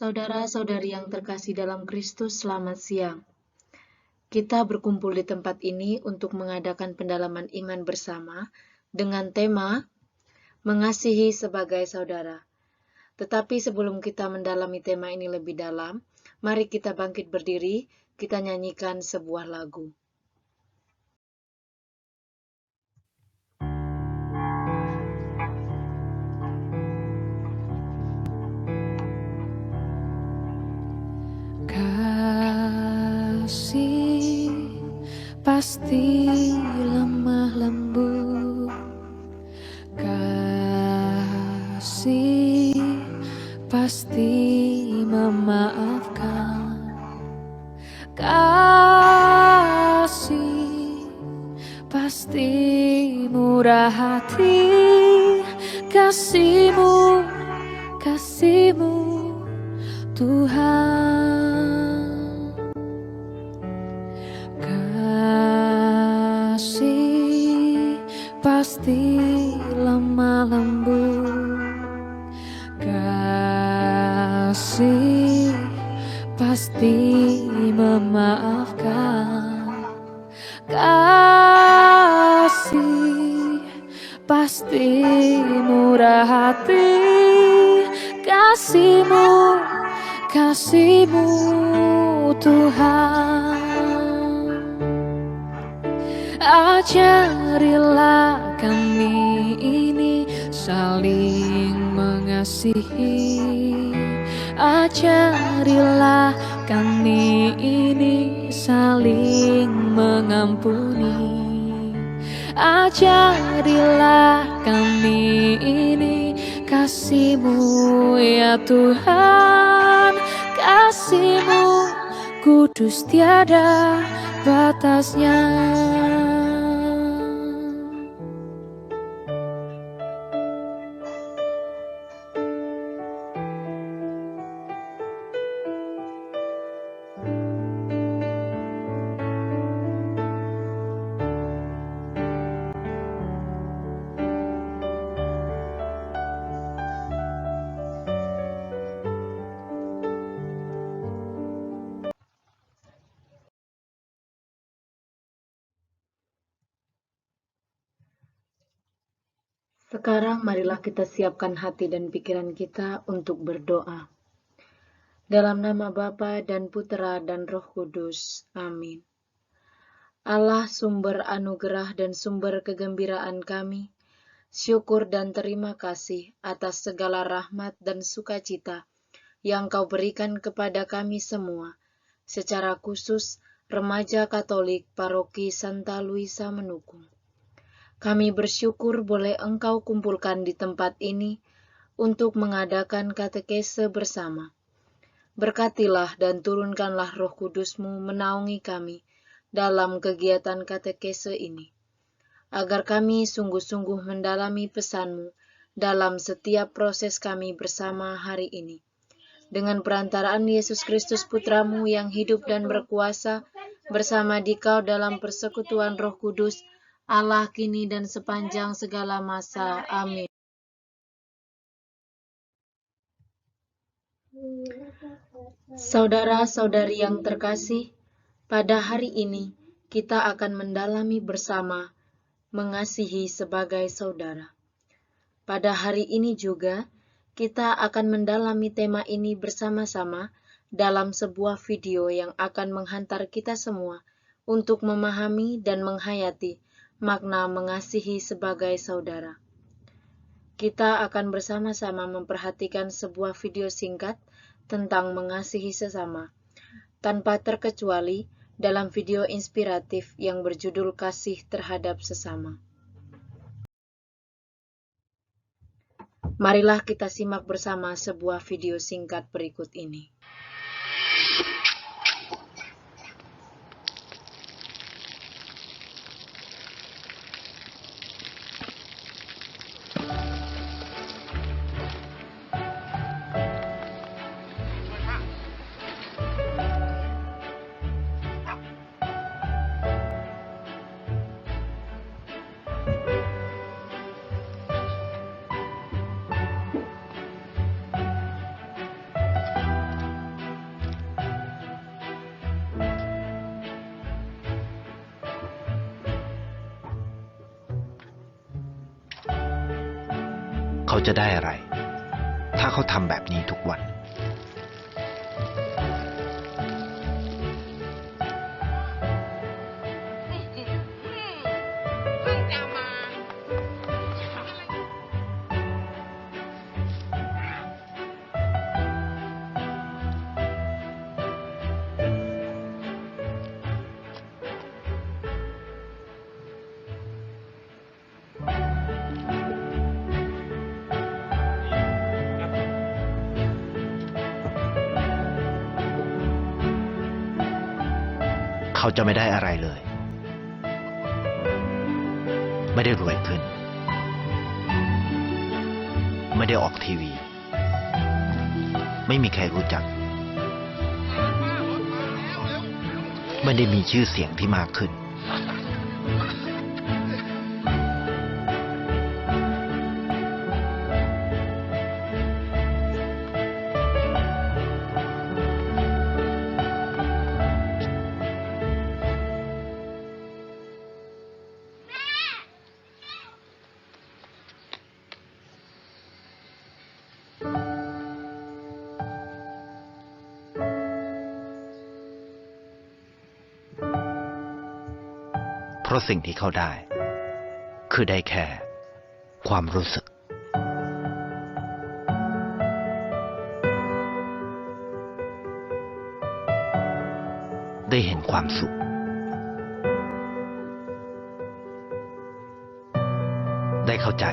Saudara-saudari yang terkasih dalam Kristus, selamat siang. Kita berkumpul di tempat ini untuk mengadakan pendalaman iman bersama dengan tema Mengasihi sebagai Saudara. Tetapi sebelum kita mendalami tema ini lebih dalam, mari kita bangkit berdiri, kita nyanyikan sebuah lagu. Kasih pasti lemah lembut, kasih pasti memaafkan, kasih pasti murah hati, kasih-Mu Tuhan. Kasih pasti lemah lembut, kasih pasti memaafkan, kasih pasti murah hati, kasih-Mu Tuhan. Ajarilah kami ini saling mengasihi, ajarilah kami ini saling mengampuni, ajarilah kami ini kasih-Mu ya Tuhan, kasih-Mu kudus tiada batasnya. Sekarang marilah kita siapkan hati dan pikiran kita untuk berdoa. Dalam nama Bapa dan Putera dan Roh Kudus. Amin. Allah sumber anugerah dan sumber kegembiraan kami, syukur dan terima kasih atas segala rahmat dan sukacita yang Kau berikan kepada kami semua, secara khusus remaja Katolik Paroki Santa Luisa Menukung. Kami bersyukur boleh Engkau kumpulkan di tempat ini untuk mengadakan katekese bersama. Berkatilah dan turunkanlah Roh Kudus-Mu menaungi kami dalam kegiatan katekese ini, agar kami sungguh-sungguh mendalami pesan-Mu dalam setiap proses kami bersama hari ini. Dengan perantaraan Yesus Kristus Putra-Mu yang hidup dan berkuasa bersama Dikau dalam persekutuan Roh Kudus, Allah kini dan sepanjang segala masa. Amin. Saudara-saudari yang terkasih, pada hari ini kita akan mendalami bersama mengasihi sebagai saudara. Pada hari ini juga kita akan mendalami tema ini bersama-sama dalam sebuah video yang akan menghantar kita semua untuk memahami dan menghayati makna mengasihi sebagai saudara. Kita akan bersama-sama memperhatikan sebuah video singkat tentang mengasihi sesama, tanpa terkecuali dalam video inspiratif yang berjudul Kasih Terhadap Sesama. Marilah kita simak bersama sebuah video singkat berikut ini. เขาจะได้อะไรถ้าเขาทำแบบนี้ทุกวันเขาจะไม่ได้อะไรเลยไม่ได้รวยขึ้นไม่ได้ออกทีวีไม่มีใครรู้จักไม่ได้มีชื่อเสียงที่มากขึ้นเพราะสิ่งที่เขาได้คือได้แค่ความรู้สึกได้เห็นความสุขได้เข้าใจ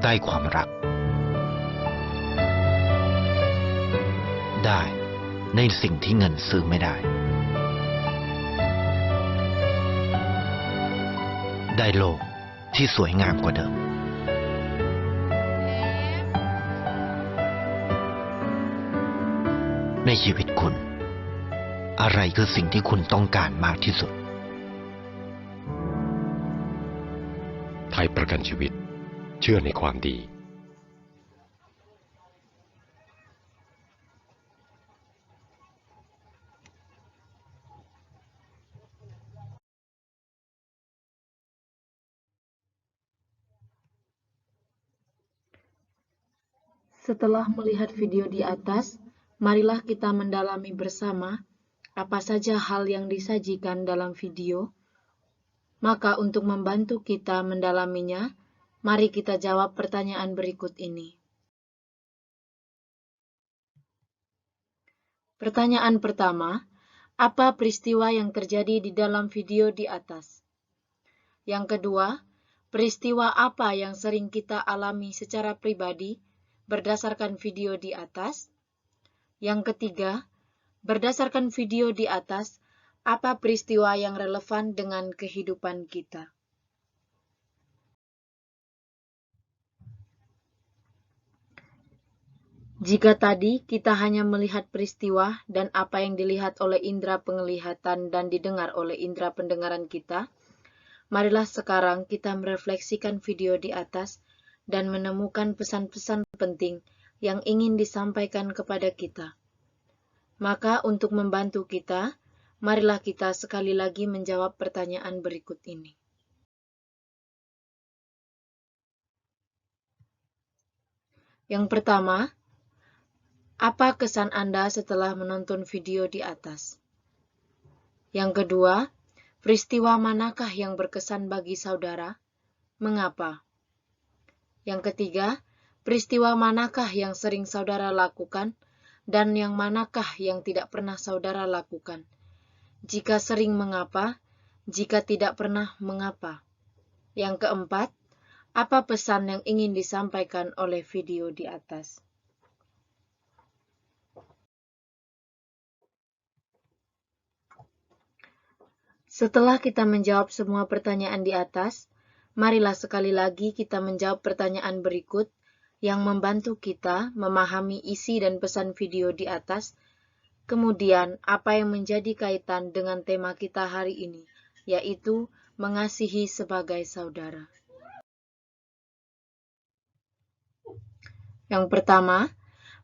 ได้ความรักได้ในสิ่งที่เงินซื้อไม่ได้ได้โลกที่สวยงามกว่าเดิมในชีวิตคุณอะไรคือสิ่งที่คุณต้องการมากที่สุดไทยประกันชีวิตเชื่อในความดีSetelah melihat video di atas, marilah kita mendalami bersama apa saja hal yang disajikan dalam video. Maka untuk membantu kita mendalaminya, mari kita jawab pertanyaan berikut ini. Pertanyaan pertama, apa peristiwa yang terjadi di dalam video di atas? Yang kedua, peristiwa apa yang sering kita alami secara pribadi berdasarkan video di atas? Yang ketiga, berdasarkan video di atas, apa peristiwa yang relevan dengan kehidupan kita? Jika tadi kita hanya melihat peristiwa dan apa yang dilihat oleh indera penglihatan dan didengar oleh indera pendengaran kita, marilah sekarang kita merefleksikan video di atas dan menemukan pesan-pesan penting yang ingin disampaikan kepada kita. Maka untuk membantu kita, marilah kita sekali lagi menjawab pertanyaan berikut ini. Yang pertama, apa kesan Anda setelah menonton video di atas? Yang kedua, peristiwa manakah yang berkesan bagi saudara? Mengapa? Yang ketiga, peristiwa manakah yang sering saudara lakukan dan yang manakah yang tidak pernah saudara lakukan? Jika sering, mengapa? Jika tidak pernah, mengapa? Yang keempat, apa pesan yang ingin disampaikan oleh video di atas? Setelah kita menjawab semua pertanyaan di atas, marilah sekali lagi kita menjawab pertanyaan berikut yang membantu kita memahami isi dan pesan video di atas. Kemudian, apa yang menjadi kaitan dengan tema kita hari ini, yaitu mengasihi sebagai saudara. Yang pertama,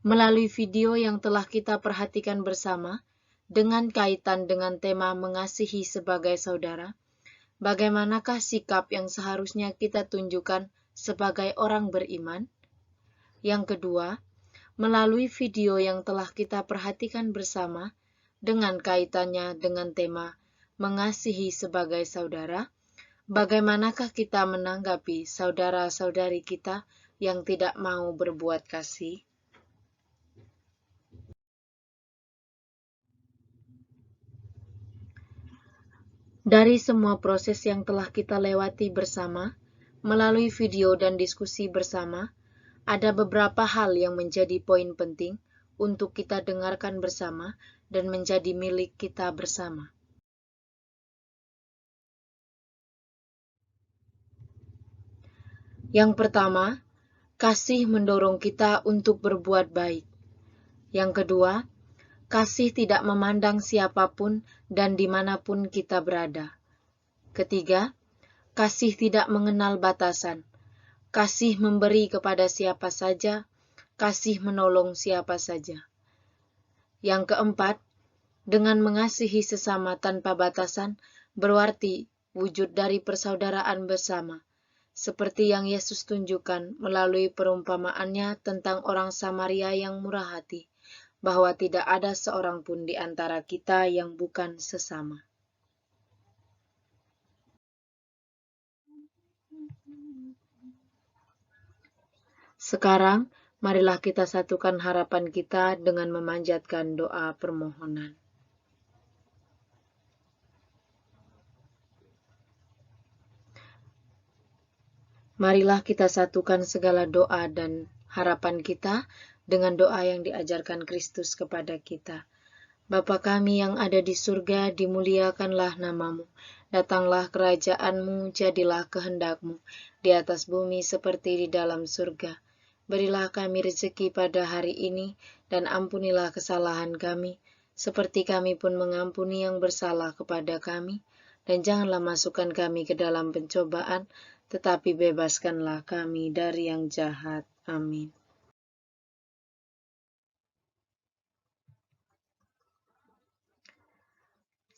melalui video yang telah kita perhatikan bersama, dengan kaitan dengan tema mengasihi sebagai saudara, Bagaimanakah sikap yang seharusnya kita tunjukkan sebagai orang beriman? Yang kedua, melalui video yang telah kita perhatikan bersama dengan kaitannya dengan tema mengasihi sebagai saudara, bagaimanakah kita menanggapi saudara-saudari kita yang tidak mau berbuat kasih? Dari semua proses yang telah kita lewati bersama, melalui video dan diskusi bersama, ada beberapa hal yang menjadi poin penting untuk kita dengarkan bersama dan menjadi milik kita bersama. Yang pertama, kasih mendorong kita untuk berbuat baik. Yang kedua, kasih tidak memandang siapapun dan dimanapun kita berada. Ketiga, kasih tidak mengenal batasan. Kasih memberi kepada siapa saja, kasih menolong siapa saja. Yang keempat, dengan mengasihi sesama tanpa batasan berarti wujud dari persaudaraan bersama, seperti yang Yesus tunjukkan melalui perumpamaannya tentang orang Samaria yang murah hati, bahwa tidak ada seorang pun di antara kita yang bukan sesama. Sekarang, marilah kita satukan harapan kita dengan memanjatkan doa permohonan. Marilah kita satukan segala doa dan harapan kita dengan doa yang diajarkan Kristus kepada kita. Bapa kami yang ada di surga, dimuliakanlah namamu. Datanglah kerajaanmu, jadilah kehendakmu, di atas bumi seperti di dalam surga. Berilah kami rezeki pada hari ini, dan ampunilah kesalahan kami, seperti kami pun mengampuni yang bersalah kepada kami. Dan janganlah masukkan kami ke dalam pencobaan, tetapi bebaskanlah kami dari yang jahat. Amin.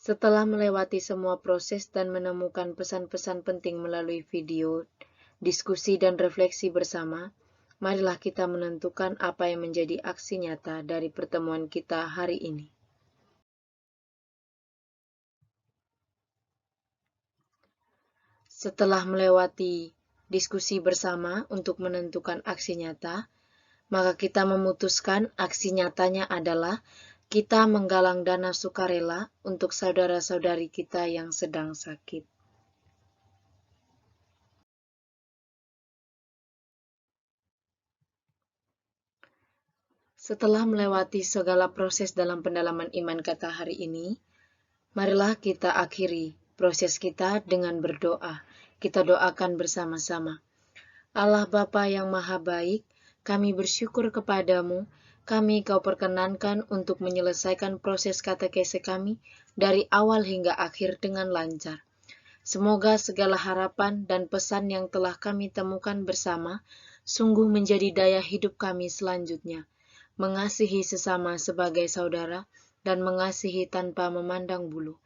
Setelah melewati semua proses dan menemukan pesan-pesan penting melalui video, diskusi dan refleksi bersama, marilah kita menentukan apa yang menjadi aksi nyata dari pertemuan kita hari ini. Setelah melewati diskusi bersama untuk menentukan aksi nyata, maka kita memutuskan aksi nyatanya adalah kita menggalang dana sukarela untuk saudara-saudari kita yang sedang sakit. Setelah melewati segala proses dalam pendalaman iman kata hari ini, marilah kita akhiri proses kita dengan berdoa. Kita doakan bersama-sama. Allah Bapa yang Maha Baik, kami bersyukur kepadamu, kami Kau perkenankan untuk menyelesaikan proses katekese kami dari awal hingga akhir dengan lancar. Semoga segala harapan dan pesan yang telah kami temukan bersama sungguh menjadi daya hidup kami selanjutnya, mengasihi sesama sebagai saudara dan mengasihi tanpa memandang bulu.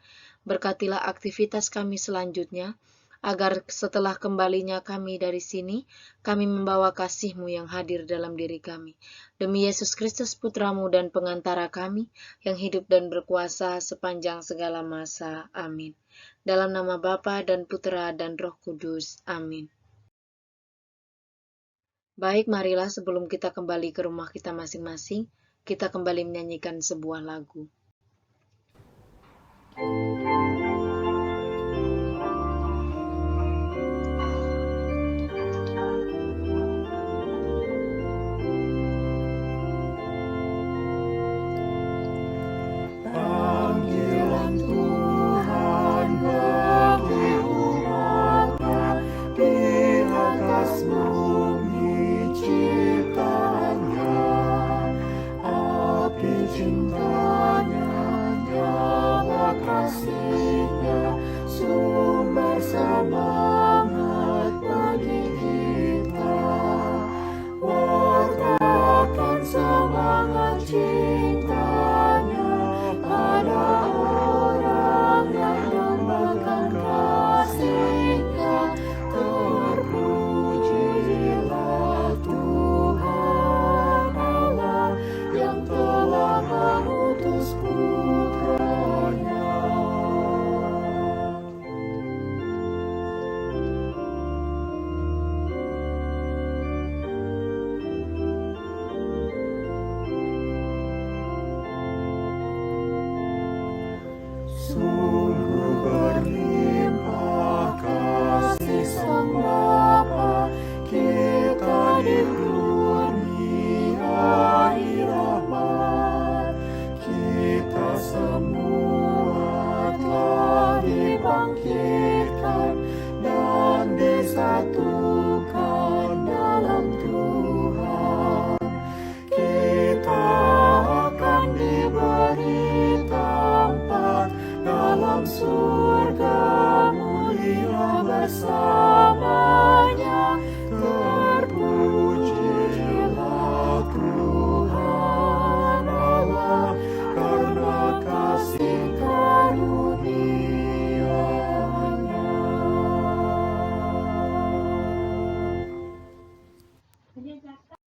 Berkatilah aktivitas kami selanjutnya, agar setelah kembalinya kami dari sini, kami membawa kasih-Mu yang hadir dalam diri kami. Demi Yesus Kristus Putra-Mu dan pengantara kami, yang hidup dan berkuasa sepanjang segala masa. Amin. Dalam nama Bapa dan Putra dan Roh Kudus. Amin. Baik, marilah sebelum kita kembali ke rumah kita masing-masing, kita kembali menyanyikan sebuah lagu. Cintanya pada orang yang membangkang kasih. kuasa